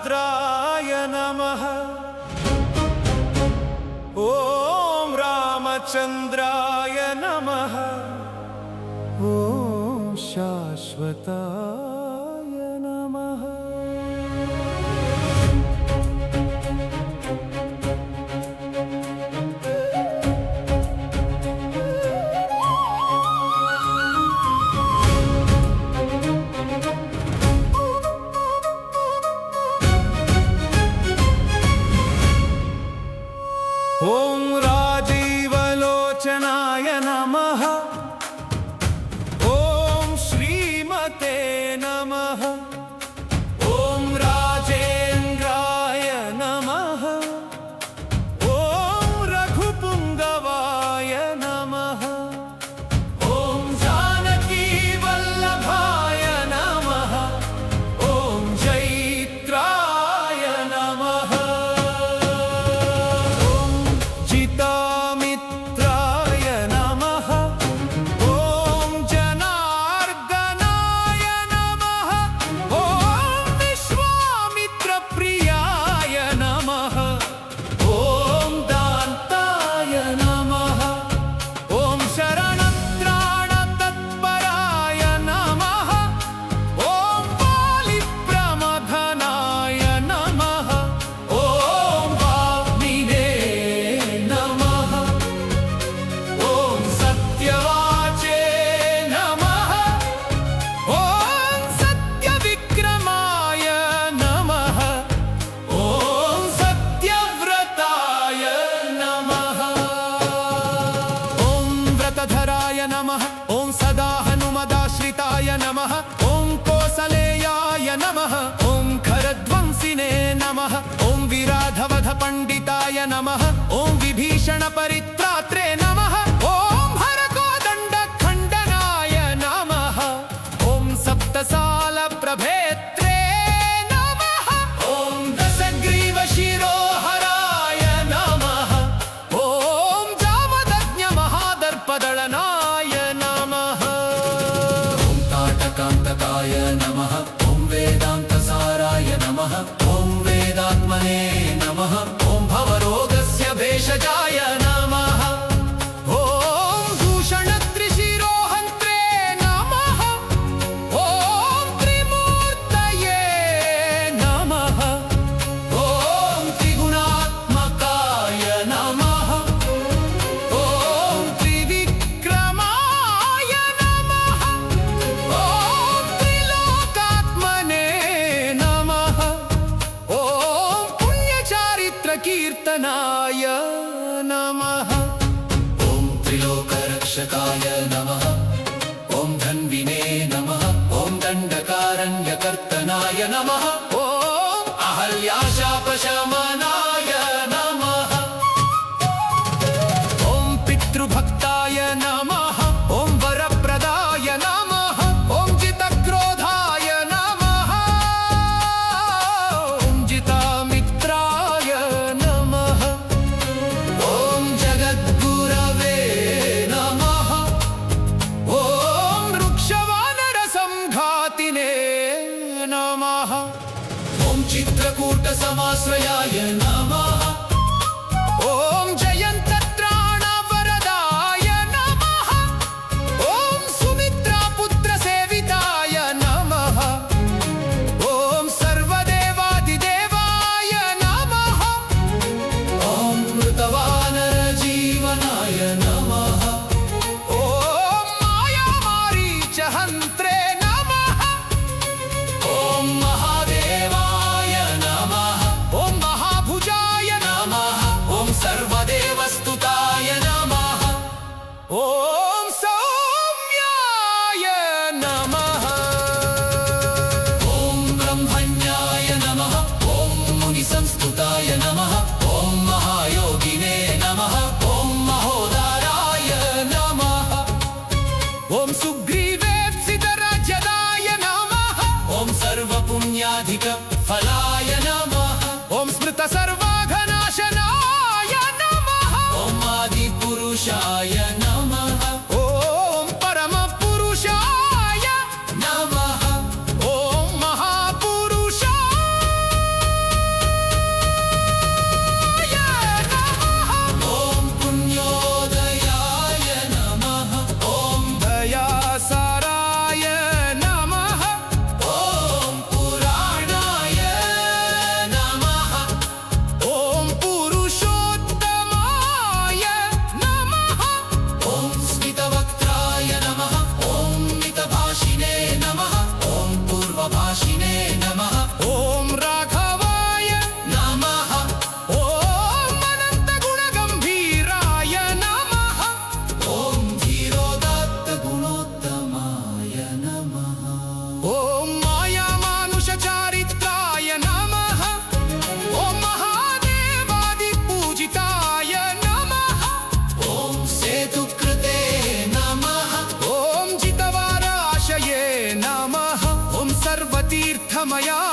रामचन्द्राय नमः। ॐ रामचन्द्राय नमः। ॐ शाश्वताय नमः। ॐ राजीवलोचनाय नमः। ॐ श्रीमते नमः। ॐ राजेन्द्राय नमः। ॐ रघुपुङ्गवाय नमः। ॐ जानकीवल्लभाय नमः। ॐ जैत्राय नमः। जितामित्राय नमः। ॐ जनार्दनाय नमः। ॐ विश्वामित्रप्रियाय नमः। ॐ दान्ताय नमः। ॐ शरणत्राणतत्पराय नमः। ॐ वालिप्रमथनाय नमः। ॐ वाग्मिने नमः। ॐ सत्यवाचे नमः। ॐ सत्यविक्रमाय नमः। ॐ सत्यव्रताय नमः। ॐ व्रतधराय नमः। ॐ सदा हनुमदाश्रिताय नमः। ॐ कोसलेयाय नमः। ॐ खरध्वंसिने नमः। ॐ विराधवधपण्डिताय नमः। ॐ विभीषणपरित्रात्रे नमः। ॐ हरकोदण्डखण्डनाय नमः। ॐ सप्तसालप्रभेत्रे नमः। ॐ दशग्रीवशिरोहराय नमः। ॐ जामदग्न्यमहादर्पदलनाय नमः। ॐ ताटकान्तकाय नमः। ॐ वेदान्तसाराय नमः। ॐ वेदात्मने नमः। ॐ भवरोगस्य भेषजाय नमः। ॐ भूषणत्रिशिरोहन्त्रे नमः। ॐ त्रिमूर्तये नमः। ॐ त्रिगुणात्मकाय नमः। ॐ त्रिविक्रमाय नमः। ॐ त्रिलोकात्मने नमः। ॐ पुण्यचारित्रकीर्तनाय नमः। ॐ त्रिलोकरक्षकाय नमः। ॐ धन्विने नमः। ॐ दण्डकारण्यकर्तनाय नमः। ॐ अहल्याशापशमनाय नमः। ॐ पितृभक्ताय नमः। ॐ वरप्रदाय नमः। ॐ जितक्रोधाय नमः। ॐ जितामित्राय नमः। ॐ जगद्गुरवे नमः। ॐ वृक्षवानरसंघातिने नमः। ॐ चित्रकूटसमाश्रयाय नमः। ॐ जयन्तत्राणवरदाय नमः। ॐ सुमित्रापुत्रसेविताय नमः। ॐ सर्वदेवादिदेवाय नमः। ॐ मृतवानरजीवनाय नमः। ॐ मायामारीचहन्त्रे नमः। ॐ महादेवाय नमः। ॐ महाभुजाय नमः। ॐ सर्वदेवस्तुताय नमः। ॐ सौम्याय नमः। ॐ ब्रह्मण्याय नमः। ॐ मुनिसंस्तुताय नमः। ॐ महायोगिने नमः। ॐ महोदाराय नमः। ॐ सुग्रीवेप्सितराज्यदाय नमः। ॐ सर्वपुण्याधिकफलाय नमः। ॐ स्मृतसर्वाघनाशनाय नमः। ॐ आदिपुरुषाय नमः। ॐ परमपुरुषाय शिवाय